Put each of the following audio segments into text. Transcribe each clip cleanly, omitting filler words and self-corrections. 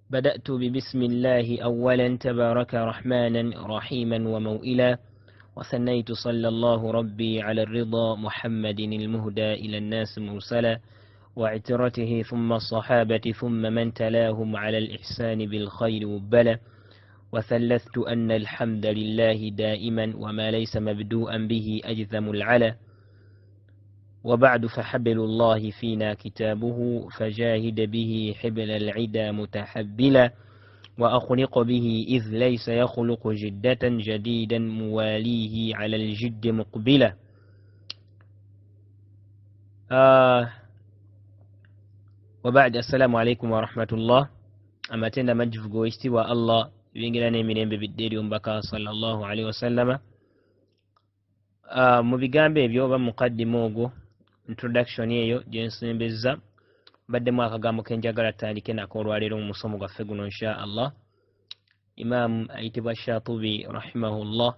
بدأت ببسم الله أولا تبارك رحمانا رحيما وموئلا وثنيت صلى الله ربي على الرضا محمد المهدى إلى الناس مرسلا واعترته ثم الصحابة ثم من تلاهم على الإحسان بالخير وبلا وثلثت أن الحمد لله دائما وما ليس مبدوءا به أجذم العلا وبعد فحبل الله فينا كتابه فجاهد به حبل العدا متحبلا وأخلق به إذ ليس يخلق جدة جديدا مواليه على الجد مقبلا وبعد السلام عليكم ورحمة الله أما تنا مجف قويشتي والله بينجلاني من بالدير ينبكى صلى الله عليه وسلم مبيغامبي بيوبا مقدموغو introduction yeyo jensembeza badde mwaka gamo kenjagala tandike nakolwalero mu musomo gwaffe guno insha Allah. Imam ayitibwa Shatibi rahimahullah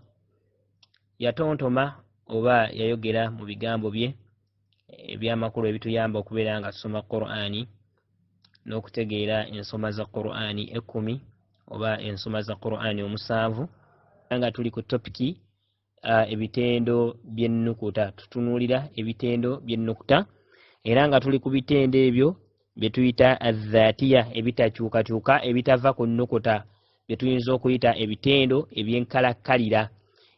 yatontoma oba yayogera mu bigambo bye ebyamakulu ebituyamba okubeera nga tusoma Qur'ani n'okutegeera ensoma za Qur'ani 10 oba ensoma za Qur'ani 7 nga tuli ku topiki ebitendo by'ennukuta. Tutunulira ebitendo by'ennukuta era nga tuli ku bitendo ebyo bye tuyita azatiya ebitakyukakyuka ebitava ku nnukuta bye tuyinza okuyita ebitendo ebyenkalakkalira.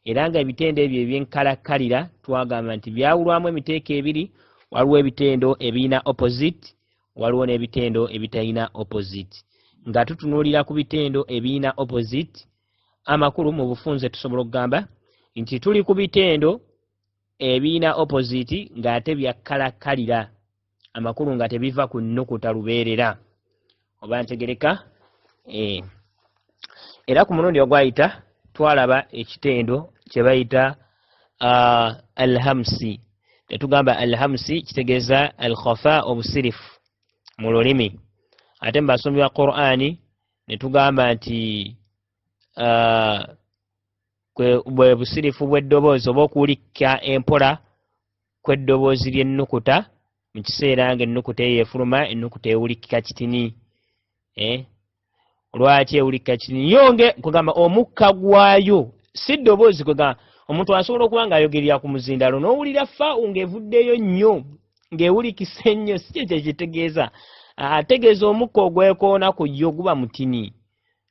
Era nga ebitendo ebyo ebyenkalakkalira twagamba nti byawulwamu emiteeko ebiri, waliwo ebitendo ebirina opposite, waliwo n'ebitendo ebitalina opposite. Nga tutunulira ku bitendo ebirina opposite, amakulu mu bufunze tusobola okugamba nti tuli ku bitendo ebirina opposite ng'ate byakkalakkalira, amakulu nga tebiva ku nnukuta lubeerera. Oba ntegereka? Era ku mulundi ogwayita twalaba ekitendo kye bayita alhamsi. Tetugamba alhamsi kitegeeza alkhafa obusirifu mu lulimi. Ate mu basomi ba Qur'ani ne tugamba nti bwe busirifu bw'eddoboozi oba okuwulika empola kw'eddoboozi ly'ennukuta mu kiseera ng'ennukuta yeefuluma, ennukuta ewulikika kitini. Lwaki ewulikika kitini? Yonge kugamba omukka gwayo si ddoboozi. Kugamba omuntu asobola okuba ng'ayogerera ku muzindalo n'owulira faawu ng'evuddeyo nnyo ng'ewulikisa ennyo, si kyo kitegeeza. Ategeeza omukka ogwekoona ku yo guba mutini,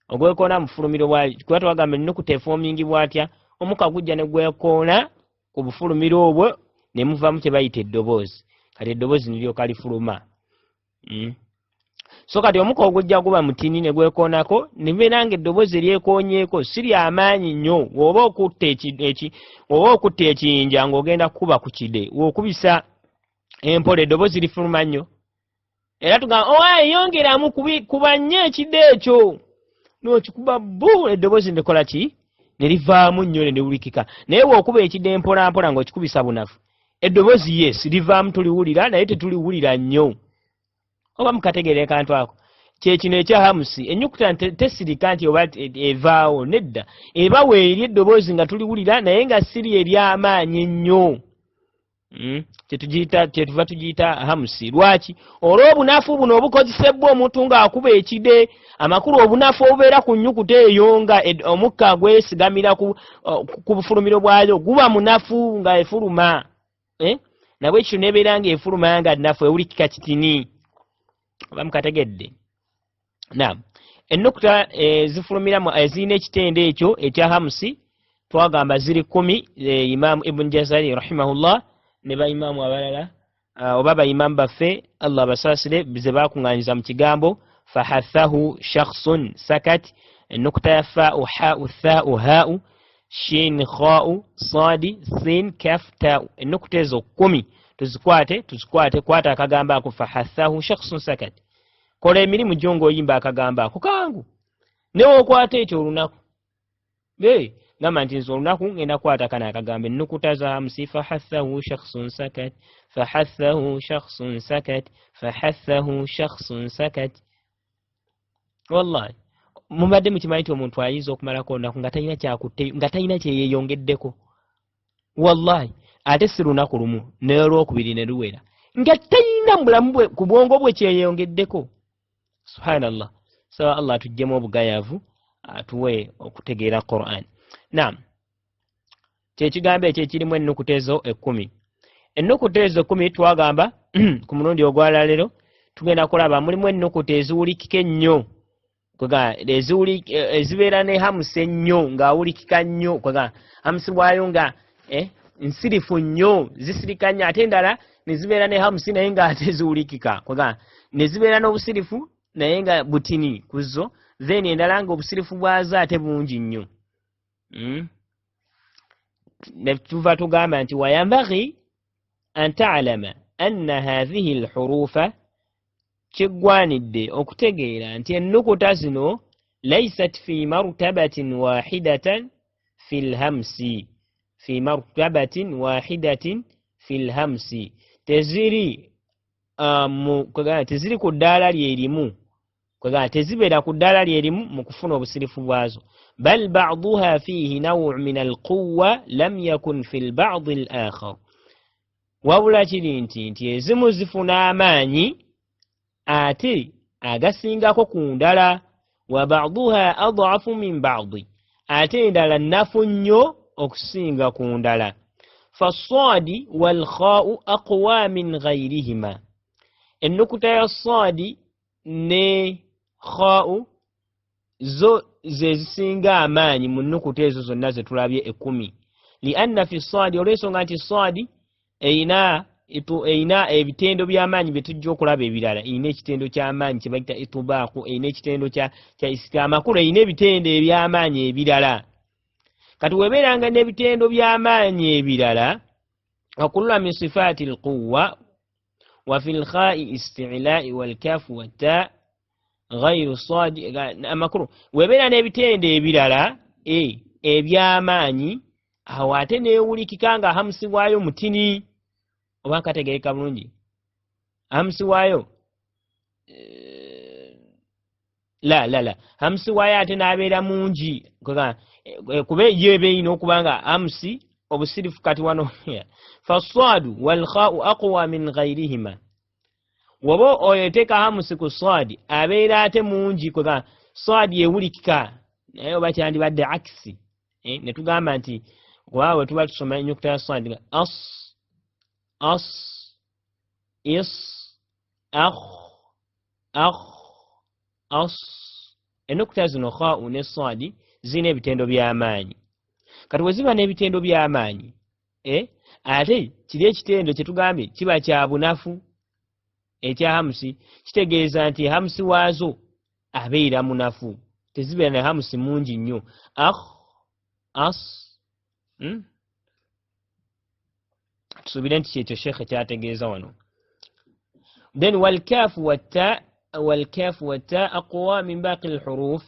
ogwekoona mu fulumiro bwali. Kuba twagamba ennukuta efoomingibwa atya? Omukka gujja ne gwekoona ku bufulumiro obwo ne muvamu kye bayita eddoboozi. Kati eddoboozi niryo kalifuluma. So kati omukka ogujja guba mutini ne gwekoonako ne bibeera ng'eddoboozi eryekoonyeeko si lya maanyi nnyo. Oba okutta ekiyinja ng'ogenda kukuba ku kide, w'okubisa empola eddoboozi lifuluma nnyo. Era tugamba owaye yongeramu kuba nnyo ekide ekyo. N'okikuba bbu eddoboozi ne likola ki? Ne livaamu nnyo ne liwulikika. Naye bw'okuba ekide empolampola ng'okikubisa bunafu, eddoboozi yes livaamu tuliwulira naye tetuliwulira nnyo. Oba mukategeera kantu ako. Kyekino ekya hamusi, ennyukuta tesirika nti oba evaawo, nedda. Eba weeri eddoboozi nga tuliwulira naye nga siri ery'amaanyi ennyo. Kyetuva tugiyita hamusi. Lwaki? Olw'obunafu buno obukozesebbwa omuntu ng'akuba ekide, amakulu obunafu obubeera ku nnyukuta eyo nga omukka gwesigamira ku bufulumiro bwayo guba munafu nga efuluma. Nabwe ekyo nebeera ng'efuluma nga nafu ewulikika kitini. Oba mukategedde? Naam. Ennukuta zifulumiramu ezirina ekitendo ekyo ekya hamusi twagamba ziri 10. Imam Ibn Jazari rahimahullah ne baimaamu abalala oba baimaamu baffe Allah basaasire ze bakuŋŋaanyiza mu kigambo fahathahu shakhsun sakat. Ennukuta ya faa'u haa'u thaa'u haa'u shin kha'u sadi sin kaf ta'u. Ennukuta ezo 10 tuzikwate kwata akagamba ako fahathahu shakhsun sakat. Kola emirimu gyo ng'oyimba akagamba ako kangu. Newe okwata ekyo olunaku. Gamba nti nze olunaku ngenda kwata kana akagamba. Ennukuta za hamusi fahathahu shakhsun sakat, fahathahu shakhsun sakat, fahathahu shakhsun sakat. Wallahi mubadde mukimanyi nti omuntu ayinza okumalako olunaku nga talina kyakutte, nga talina kyeyeyongeddeko. Wallahi ate si lunaku lumu n'olwokubiri ne luwera nga talina mulamu bwe ku bwongo bwe kyeyeyongeddeko. Subhanallah. so Allah tujjemu obugayavu atuwe okutegeera Qur'an. Naam, kyekigambo ekyo kirimu ennukuta ezo 10. Ennukuta ezo 10 twagamba ku mulundi ogwaleero tugenda kulaba mulimu ennukuta eziwulikika ennyo ezibeera ne hamusi ennyo ng'awulikika nnyo hamusi bwayo nga nsirifu nnyo zisirika nnyo ate endala ne zibeera ne hamusi naye ng'ate ziwulikika ne zibeera n'obusirifu naye nga butini ku zo then endala ng'obusirifu bwazo ate bungi nnyo. Ne tuva tugamba nti wayambaghi an ta'lama anna hadhihi alhurufa kiggwanidde okutegeera nti ennukuta zino laysat fi martabatin wahidatan fil hamsi fil hamsi teziri ku ddaala lyerimu tezibeera ku ddaala lyerimu mu kufuna obusirifu bwazo bal ba'duha fihi naw' min alquwwa lam yakun fil ba'd al-akhar wabula kiri nti ezimu zifuna amaanyi ate agasingako ku ndala wa ba'duha adhafu min ba'd ate endala nnafu nnyo okusinga ku ndala fasadi wal kha'u aqwa min ghayrihima ennukuta ya sadi ne kha'u zo zezisinga amaanyi mu nnukuta ezo zonna zetulabye 10 lianna fi sadi olwensonga nti sadi eyina ebitendo by'amaanyi bye tujja okulaba ebirala eyina ekitendo ky'amaanyi kye bayita itubaaku eyina ekitendo kya amakulu eyina ebitendo eby'amaanyi ebirala kati webeeranga n'ebitendo by'amaanyi ebirala wakulula min sifaati alquwwa wa fi lkhaa'i isti'laa'i walkaafu watta ghayru sadi amakulu webeera n'ebitendo ebirala eby'amaanyi awo ate neewulikika nga hamusi waayo mutini oba kategeeka bulungi hamusi waayo la hamusi waayo ate n'abeera mungi kuba yebe ino okubanga hamusi obusirifu kati wano fasadu walkha'u aqwa min ghayrihima woba oyeteeka hamusi ku swadi abeera ate mungi swadi ewulikika naye oba kyandibadde akisi ne tugamba nti waawe tuba tusoma ennyukuta ya swadi nga as is as ennukuta zino kha'u ne swadi zina ebitendo by'amaanyi kati we ziba n'ebitendo by'amaanyi ate kiri ekitendo kye tugambye kiba kya bunafu ekya hamusi kitegeeza nti hamusi waazo abeera munafu tezibeera ne hamusi mungi nnyo tusuubire nti kyekyo shekhe kyategeeza wano then walkaafu watta aqwa min baaqi alhuruf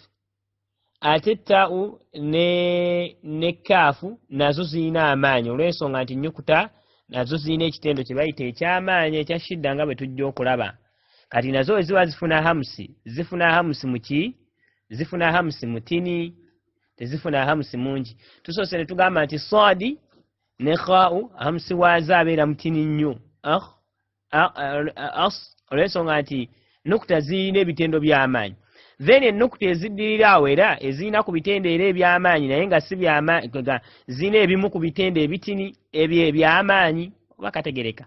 ate ta'u ne kaafu nazo zirina amaanyi olw'ensonga nti nnyukuta nazo zirina ekitendo kye bayita eky'amaanyi ekya shidda nga bwe tujja okulaba kati nazo eziba zifuna hamusi muki zifuna hamusi mutini tezifuna hamusi mungi tusoose ne tugamba nti sadi ne kha'u hamusi waazo abeera mutini nnyo olw'ensonga nti nnukuta zirina ebitendo by'amaanyi then ennukuta eziddirira awo era ezirina ku bitendo era eby'amaanyi naye nga si by'amaanyi zirina ebimu ku bitendo ebitini ebyo eby'amaanyi oba kategereka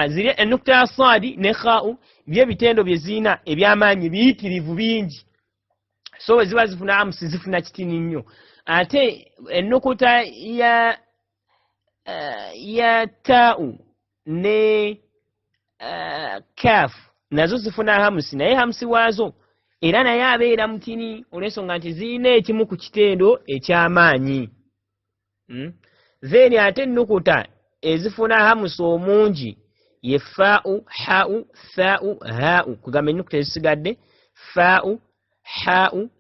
ziri ennukuta ya sadi ne kha'u by'ebitendo bye zirina eby'amaanyi biyitirivu bingi so we ziba zifuna hamusi zifuna kitini nnyo ate ennukuta ya ta'u ne kaafu nazo zifuna hamusi naye hamusi waazo era naye abeera mutini olw'ensonga nti zirina ekimu ku kitendo eky'amaanyi then ate ennukuta ezifuna hamusi omungi ye fa'u ha'u tha'u ha'u kugamba ennukuta ezisigadde fa'u ha'u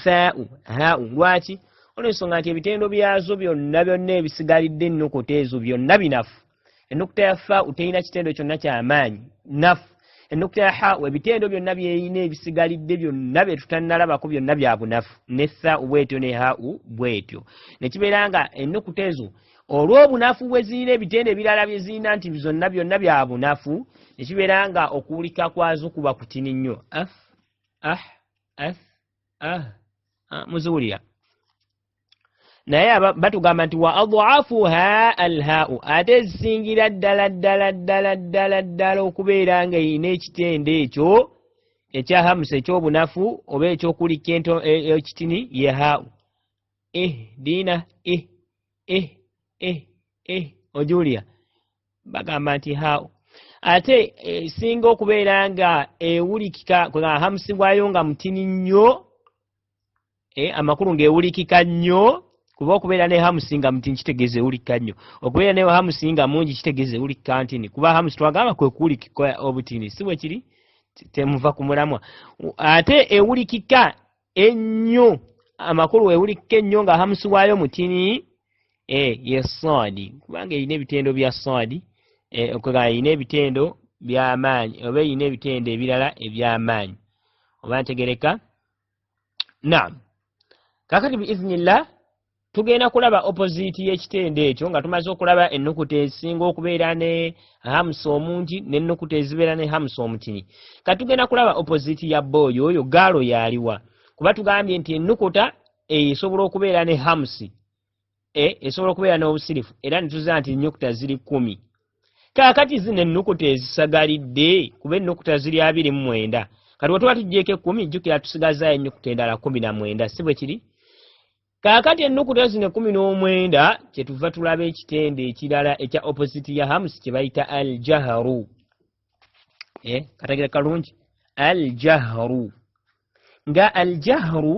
tha'u ha'u lwaki olw'ensonga nti ebitendo byazo byonna ebisigalidde ennukuta ezo byonna binafu ennukuta ya fa'u terina kitendo kyonna ky'amaanyi nafu ennukuta ya ha'u ebitendo byonna byeyina ebisigalidde byonna bye tutannalabako byonna bya bunafu ne tha'u bwetyo ne ha'u bwetyo ne kibeera nga ennukuta ezo olw'obunafu bwe zirina ebitendo ebirala bye zirina nti zonna byonna bya bunafu ne kibeera nga okuwulika kwazo kuba kutini nnyo muzuulira naye batugamba nti wa adhafuha alhaau ate ezisingira ddala okubeera nga erina ekitende ekyo ekya hamusa ekyobunafu oba ekyokulikka ekitini ye haau diina ojuulira bagamba nti haau ate esinga okubeera nga ewulikika nga hamusibwayo nga mutini nnyo amakulu ng'ewulikika nnyo kuba okubeera ne hamusi nga mutini kitegeeza ewulikika nnyo okubeera ne hamusi nga mungi kitegeeza ewulikika ntini kuba hamusi twagamba kwe kuwulikika obutini si bwe kiri temuva ku mulamwa ate ewulikika ennyo amakulu ewulikika ennyo nga hamusi waayo mutini ye saadi kubanga erina ebitendo bya saadi okuga erina ebitendo by'amaanyi oba erina ebitendo ebirala eby'amaanyi oba ntegereka naam kakati biiznillah tugenda kulaba opposite y'ekitendo ekyo nga tumaze okulaba ennukuta ezisinga okubeera ne hamusa omungi n'ennukuta ezibeera ne hamusa omutini kati tugenda kulaba opposite ya booyo oyo gaalo yaliwa kuba tugambye nti ennukuta esobola okubeera ne hamusi esobola okubeera n'obusirifu era nituza nti ennukuta ziri 10 kaakati zino ennukuta ezisagalidde kuba ennukuta ziri 29 kati bwe tuba tuggyeko 10 jjukira tusigazaayo ennukuta endala 19 si bwe kiri kaakati ennukuta zino 19 kyetuva tulaba ekitende ekirala ekya opposite ya hamusi kye bayita al-jahru kategere kalungi al-jahru nga al-jahru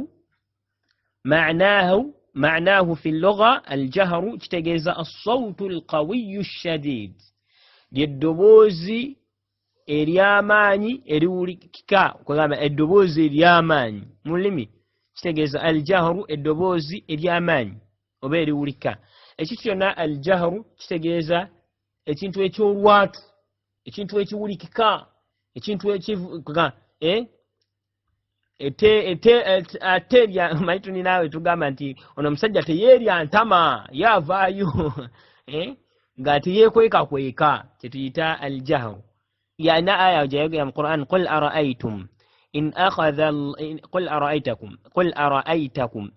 معناه في اللغة الجهر كتجيز الصوت القوي الشديد للدبوزي الياماني اليوليكا كما الدبوزي الياماني ملمي كتجيز الجهر الدبوزي الياماني وبيريوليكا ekitona الجهر كتجيز ekintu ekyolwatu ekintu ekiwulikika ekintu ekivuga ate maituni naawe tugamba nti ono musajja teyeerya ntama yavaayo nga teyeekwekakweka kyetuyita aljahru yana aya jayogera mu Qur'an qul ara'aytakum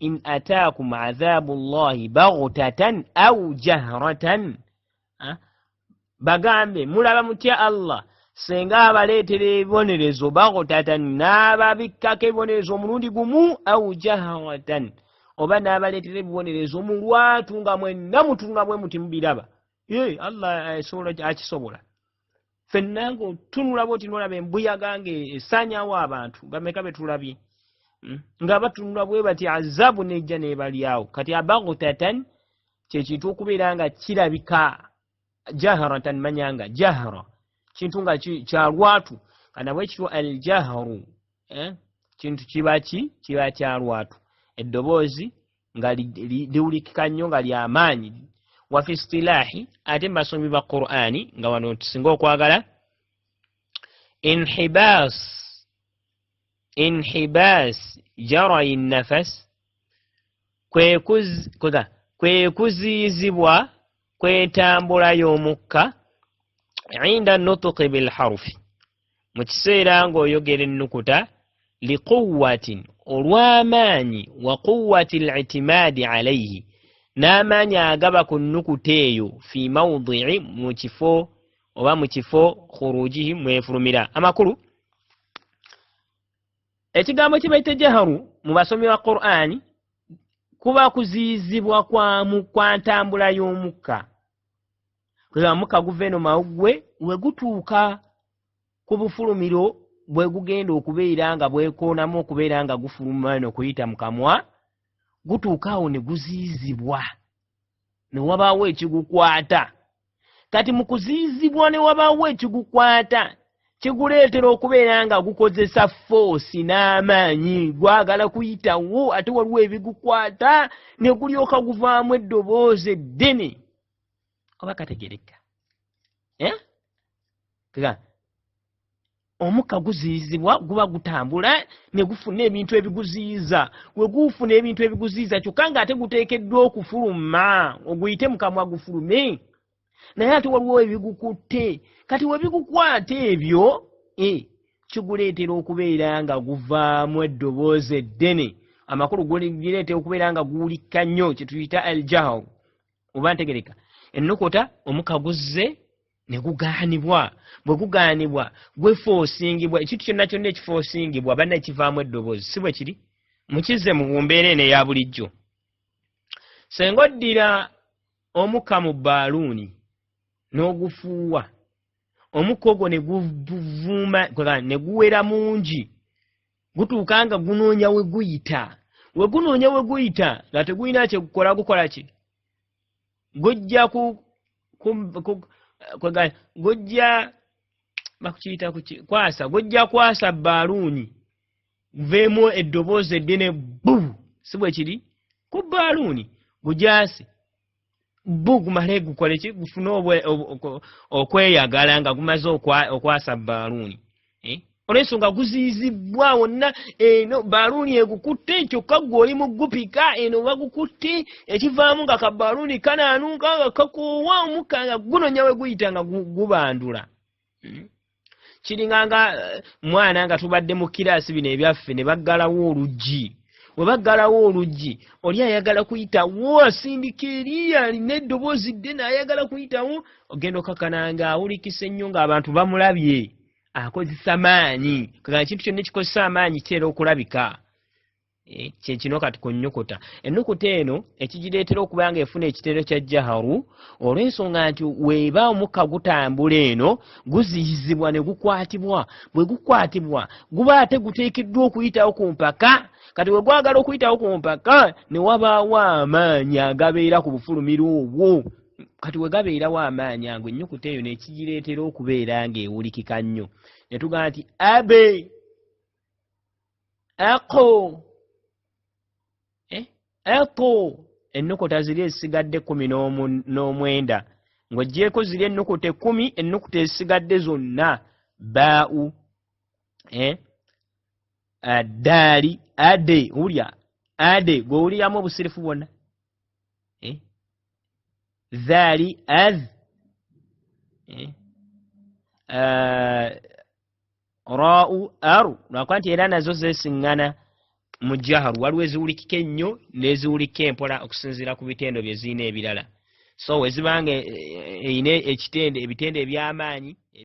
in ataakum adhabu llahi baghtatan aw jahratan bagambe mulaba mutya Allah senga abaleetera ebibonerezo baghtatan n'ababikkako ebibonerezo omulundi gumu aw jahratan oba n'abaleetera ebibonerezo mu lwatu nga mwenna mutunga bwe muti mubiraba Allah akisobola ffenna ng'otunula bwoti nolaba embuyaga ng'esaanyawo abantu bameka betulabye nga batunula bwe bati azabu nejja nebalyawo kati abaghtatan kyekintu okubeera nga kirabika jahratan manyanga jahra kintu nga kya lwatu kana bwe kitwa aljahru kintu kiba kya lwatu eddoboozi nga liwulikika nnyo nga ly'amaanyi wa fi istilahi ate basomi ba Qur'ani nga wano tusinga okwagala inhibas jarayi nafas kwe kuziyizibwa kwetambula y'omukka inda nutuqi bilharufi mu kiseera ng'oyogera ennukuta liquwatin olw'amaanyi wa quwati al-i'timaadi alayhi n'amaanyi agaba ku nnukuta eyo fi mawdi'i mu kifo oba mu kifo khurujihi mwefulumira amakulu ekigambo kye bayita jahru mu basomi ba Qur'ani kuba kuziyizibwa kwa ntambula y'omukka kuba omukka guva eno mawuggwe we gutuuka ku bufulumiro bwe gugenda okubeera nga bwekoonamu okubeera nga gufuluma eno kuyita mu kamwa gutuuka awo ne guziyizibwa ne wabaawo ekigukwata kati mu kuziyizibwa ne wabaawo ekigukwata kiguleetera okubeera nga gukozesa foosi n'amaanyi gwagala kuyitawo ate waliwo ebigukwata ne gulyoka guvaamu eddoboozi eddene oba kategereka omukka guziyizibwa guba gutambula ne gufuna ebintu ebiguziyiza we gufuna ebintu ebiguziyiza kyokka nga ate guteekeddwa okufuluma oguyite mu kamwa gufulume naye ate waliwo ebigukutte kati we bigukwata ebyo kiguleetera okubeera nga guvaamu eddoboozi eddene amakulu gireetera okubeera nga guwulika nnyo kye tuyita al-jahru oba ntegereka ennukuta omukka guzze ne gugaanibwa bwe gugaanibwa gwefoosingibwa ekintu kyonna kyonna ekifoosingibwa banna kivaamu eddoboozi si bwe kiri mukizze mu mbeera eno eya bulijjo senga oddira omukka mu baaluuni n'ogufuuwa omukka ogwo ne guvuuma ne guwera mungi gutuuka nga gunoonya we guyita we gunoonya we guyita nga tegulina kyegukola gukola ki gujja gujja bakuyita kwasa gujja kwasa baaluuni veemu eddoboozi eddene bbu si bwe kiri ku baaluuni gujaase bbu gumale gukole ki gufune okweyagala nga gumaze okwasa baaluuni olw'ensonga guziizibwa wonna eno baaluuni egukutte kyokka gw'oli mu gupika eno bagukutte ekivaamu nga kabaaluuni kanaanuka nga kakoowa omukka nga gunonya we guyita nga gubandula kiringa nga mwana nga tubadde mu kiraasi bino ebyaffe ne baggalawo oluggi we baggalawo oluggi oli ayagala kuyitawo asindika eri alina eddoboozi ddene ayagala kuyitawo ogenda okakananga awulikisa ennyo ng'abantu bamulabye akozesa maanyi kaga ekintu kyonna ekikozesa amaanyi kitera okulabika kyekino kati ku nnukuta ennukuta eno ekigireetera okuba nga efuna ekitero kya jahru olw'ensonga nti weeba omukka gutambula eno guziyizibwa ne gukwatibwa bwe gukwatibwa guba ate guteekeddwa okuyitawo ku mpaka kati we gwagala okuyitawo ku mpaka ne wabaawo amaanyi agabeera ku bufulumiro obwo kati we gabeerawo amaanyi ago ennukuta eyo nekigireetera okubeera ng'ewulikika nnyo ne tugamba nti abe ako eko ennukuta ziri ezisigadde 19 ng'oggyeko ziri ennukuta 10 ennukuta ezisigadde zonna baau daali ade ulya ade gw'owuliramu obusirifu bwonna zaali az raau aru lwakuba nti era nazo zeesiŋŋana mu jahru waliwo eziwulikika ennyo n'eziwulikika empola okusinziira ku bitendo bye zirina ebirala so we zibanga eyina ebitendo eby'amaanyi